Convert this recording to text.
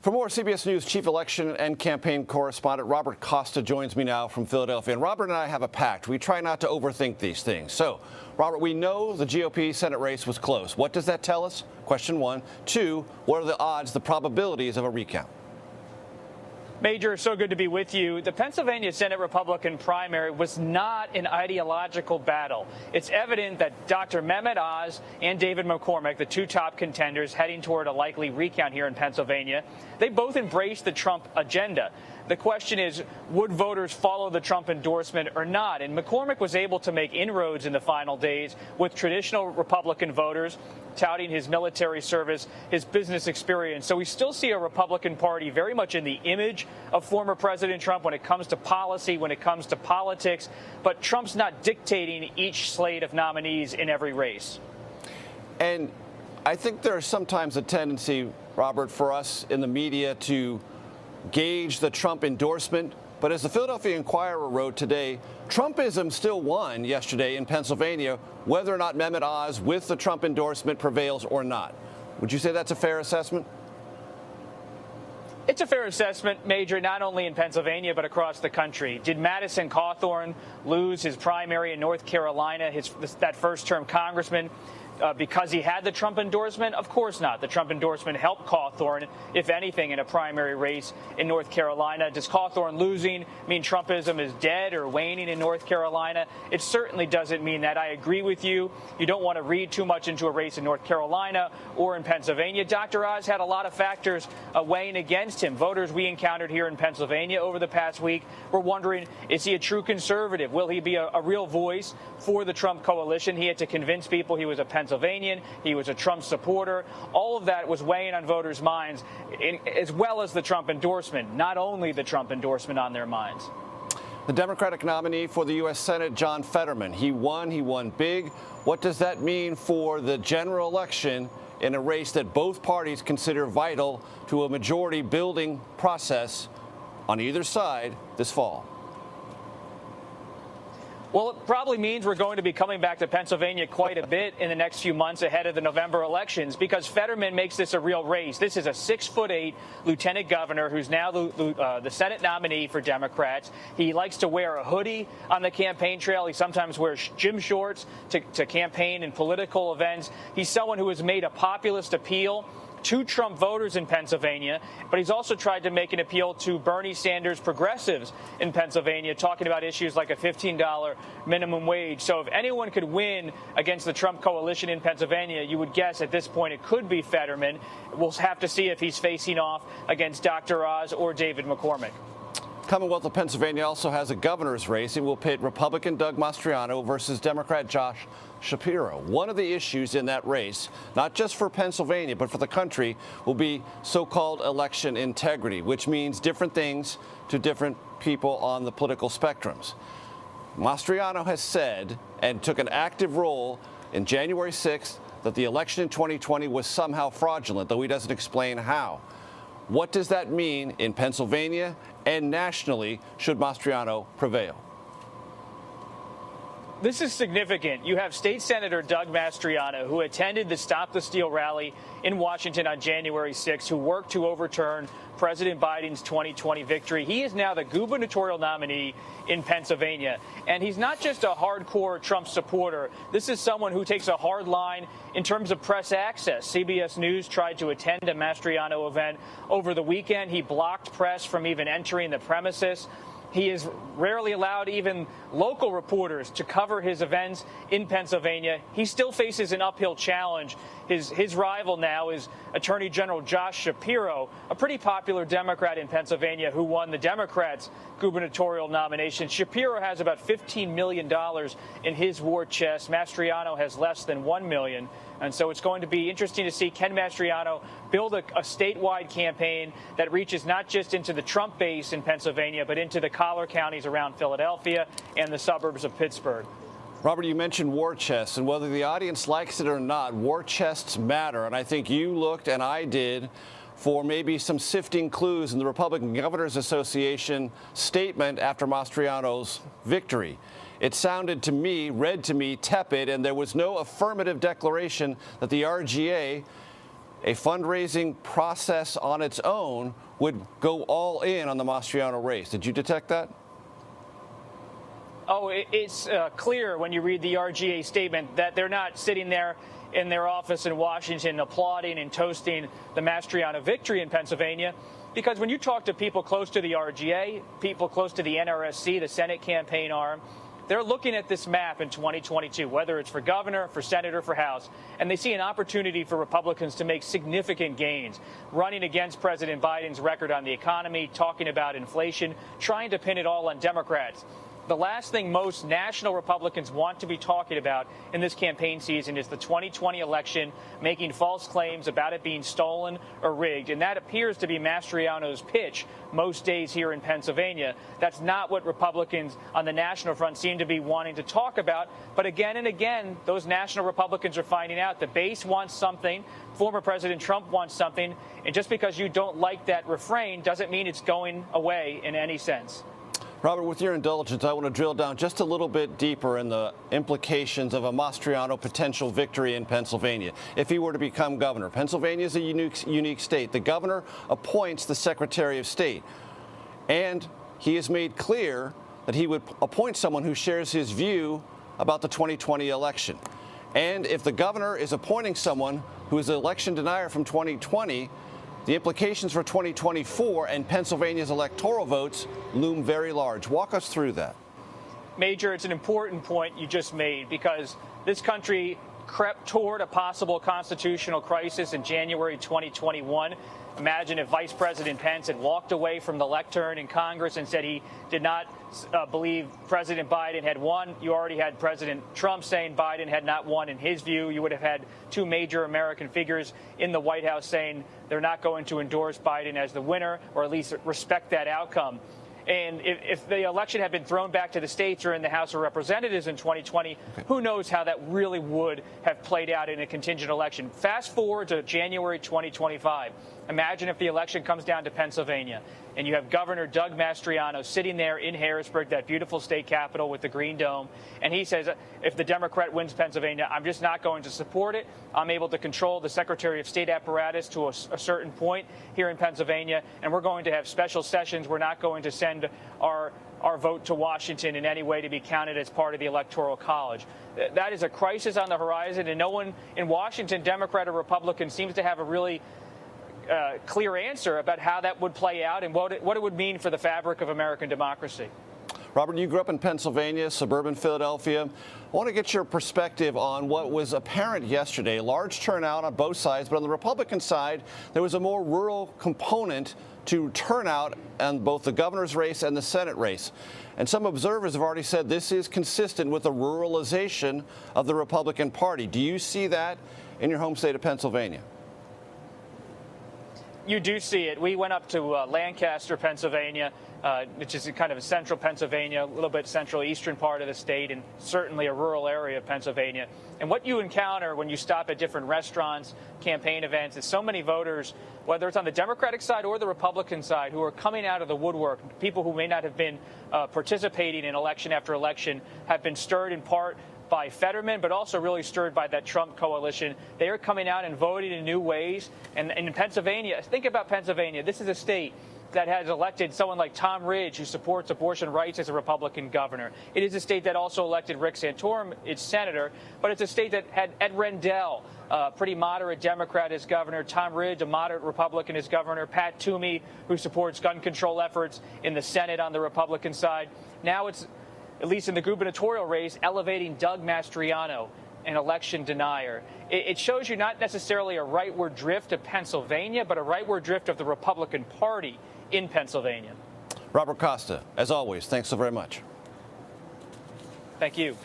For more, CBS News chief election and campaign correspondent Robert Costa joins me now from Philadelphia. And Robert and I have a pact. We try not to overthink these things. So, Robert, we know the GOP Senate race was close. What does that tell us? Question one. Two, what are the odds, the probabilities of a recount? Major, so good to be with you. The Pennsylvania Senate Republican primary was not an ideological battle. It's evident that Dr. Mehmet Oz and David McCormick, the two top contenders heading toward a likely recount here in Pennsylvania, they both embraced the Trump agenda. The question is, would voters follow the Trump endorsement or not? And McCormick was able to make inroads in the final days with traditional Republican voters, touting his military service, his business experience. So we still see a Republican Party very much in the image of former President Trump when it comes to policy, when it comes to politics. But Trump's not dictating each slate of nominees in every race. And I think there's sometimes a tendency, Robert, for us in the media to gauge the Trump endorsement. But as the Philadelphia Inquirer wrote today, Trumpism still won yesterday in Pennsylvania, whether or not Mehmet Oz with the Trump endorsement prevails or not. Would you say that's a fair assessment? It's a fair assessment, Major, not only in Pennsylvania but across the country. Did Madison Cawthorn lose his primary in North Carolina, that first-term congressman, because he had the Trump endorsement? Of course not. The Trump endorsement helped Cawthorn, if anything, in a primary race in North Carolina. Does Cawthorn losing mean Trumpism is dead or waning in North Carolina? It certainly doesn't mean that. I agree with you. You don't want to read too much into a race in North Carolina or in Pennsylvania. Dr. Oz had a lot of factors weighing against him. Voters we encountered here in Pennsylvania over the past week were wondering, is he a true conservative? Will he be a real voice for the Trump coalition? He had to convince people he was a Pennsylvanian, he was a Trump supporter. All of that was weighing on voters' minds, as well as the Trump endorsement, not only the Trump endorsement on their minds. The Democratic nominee for the U.S. Senate, John Fetterman, he won big. What does that mean for the general election in a race that both parties consider vital to a majority building process on either side this fall? Well, it probably means we're going to be coming back to Pennsylvania quite a bit in the next few months ahead of the November elections, because Fetterman makes this a real race. This is a 6'8" lieutenant governor who's now the Senate nominee for Democrats. He likes to wear a hoodie on the campaign trail. He sometimes wears gym shorts to campaign in political events. He's someone who has made a populist appeal to Trump voters in Pennsylvania, but he's also tried to make an appeal to Bernie Sanders progressives in Pennsylvania, talking about issues like a $15 minimum wage. So if anyone could win against the Trump coalition in Pennsylvania, you would guess at this point it could be Fetterman. We'll have to see if he's facing off against Dr. Oz or David McCormick. Commonwealth of Pennsylvania also has a governor's race. It will pit Republican Doug Mastriano versus Democrat Josh Shapiro. One of the issues in that race, not just for Pennsylvania, but for the country, will be so-called election integrity, which means different things to different people on the political spectrums. Mastriano has said, and took an active role in January 6th, that the election in 2020 was somehow fraudulent, though he doesn't explain how. What does that mean in Pennsylvania and nationally should Mastriano prevail? This is significant. You have State Senator Doug Mastriano, who attended the Stop the Steal rally in Washington on January 6th, who worked to overturn President Biden's 2020 victory. He is now the gubernatorial nominee in Pennsylvania. And he's not just a hardcore Trump supporter. This is someone who takes a hard line in terms of press access. CBS News tried to attend a Mastriano event over the weekend. He blocked press from even entering the premises. He is rarely allowed even local reporters to cover his events in Pennsylvania. He still faces an uphill challenge. His rival now is Attorney General Josh Shapiro, a pretty popular Democrat in Pennsylvania who won the Democrats' gubernatorial nomination. Shapiro has about $15 million in his war chest. Mastriano has less than $1 million. And so it's going to be interesting to see, can Mastriano build a statewide campaign that reaches not just into the Trump base in Pennsylvania, but into the collar counties around Philadelphia and the suburbs of Pittsburgh. Robert, you mentioned war chests, and whether the audience likes it or not, war chests matter. And I think you looked, and I did, for maybe some sifting clues in the Republican Governors Association statement after Mastriano's victory. It sounded to me, read to me, tepid, and there was no affirmative declaration that the RGA a fundraising process on its own would go all in on the Mastriano race. Did you detect that? Oh, it's clear when you read the RGA statement that they're not sitting there in their office in Washington applauding and toasting the Mastriano victory in Pennsylvania. Because when you talk to people close to the RGA, people close to the NRSC, the Senate campaign arm, they're looking at this map in 2022, whether it's for governor, for senator, for House, and they see an opportunity for Republicans to make significant gains, running against President Biden's record on the economy, talking about inflation, trying to pin it all on Democrats. The last thing most national Republicans want to be talking about in this campaign season is the 2020 election, making false claims about it being stolen or rigged. And that appears to be Mastriano's pitch most days here in Pennsylvania. That's not what Republicans on the national front seem to be wanting to talk about. But again and again, those national Republicans are finding out the base wants something. Former President Trump wants something. And just because you don't like that refrain doesn't mean it's going away in any sense. Robert, with your indulgence, I want to drill down just a little bit deeper in the implications of a Mastriano potential victory in Pennsylvania if he were to become governor. Pennsylvania is a unique state. The governor appoints the Secretary of State, and he has made clear that he would appoint someone who shares his view about the 2020 election. And if the governor is appointing someone who is an election denier from 2020, the implications for 2024 and Pennsylvania's electoral votes loom very large. Walk us through that. Major, it's an important point you just made because this country crept toward a possible constitutional crisis in January 2021. Imagine if Vice President Pence had walked away from the lectern in Congress and said he did not believe President Biden had won. You already had President Trump saying Biden had not won in his view. You would have had two major American figures in the White House saying they're not going to endorse Biden as the winner or at least respect that outcome. And if the election had been thrown back to the states or in the House of Representatives in 2020, who knows how that really would have played out in a contingent election. Fast forward to January 2025. Imagine if the election comes down to Pennsylvania and you have Governor Doug Mastriano sitting there in Harrisburg, that beautiful state capital with the Green Dome, and he says, if the Democrat wins Pennsylvania, I'm just not going to support it. I'm able to control the Secretary of State apparatus to a certain point here in Pennsylvania, and we're going to have special sessions. We're not going to send our vote to Washington in any way to be counted as part of the Electoral College. That is a crisis on the horizon, and no one in Washington, Democrat or Republican, seems to have a really clear answer about how that would play out and what it would mean for the fabric of American democracy. Robert, you grew up in Pennsylvania, suburban Philadelphia. I want to get your perspective on what was apparent yesterday. A large turnout on both sides, but on the Republican side, there was a more rural component to turnout on both the governor's race and the Senate race. And some observers have already said this is consistent with the ruralization of the Republican Party. Do you see that in your home state of Pennsylvania? You do see it. We went up to Lancaster, Pennsylvania, which is kind of a central Pennsylvania, a little bit central eastern part of the state, and certainly a rural area of Pennsylvania. And what you encounter when you stop at different restaurants, campaign events, is so many voters, whether it's on the Democratic side or the Republican side, who are coming out of the woodwork. People who may not have been participating in election after election have been stirred in part by Fetterman, but also really stirred by that Trump coalition. They are coming out and voting in new ways. And in Pennsylvania, think about Pennsylvania. This is a state that has elected someone like Tom Ridge, who supports abortion rights, as a Republican governor. It is a state that also elected Rick Santorum, its senator, but it's a state that had Ed Rendell, a pretty moderate Democrat, as governor, Tom Ridge, a moderate Republican, as governor, Pat Toomey, who supports gun control efforts in the Senate on the Republican side. Now it's, at least in the gubernatorial race, elevating Doug Mastriano, an election denier. It shows you not necessarily a rightward drift of Pennsylvania, but a rightward drift of the Republican Party in Pennsylvania. Robert Costa, as always, thanks so very much. Thank you.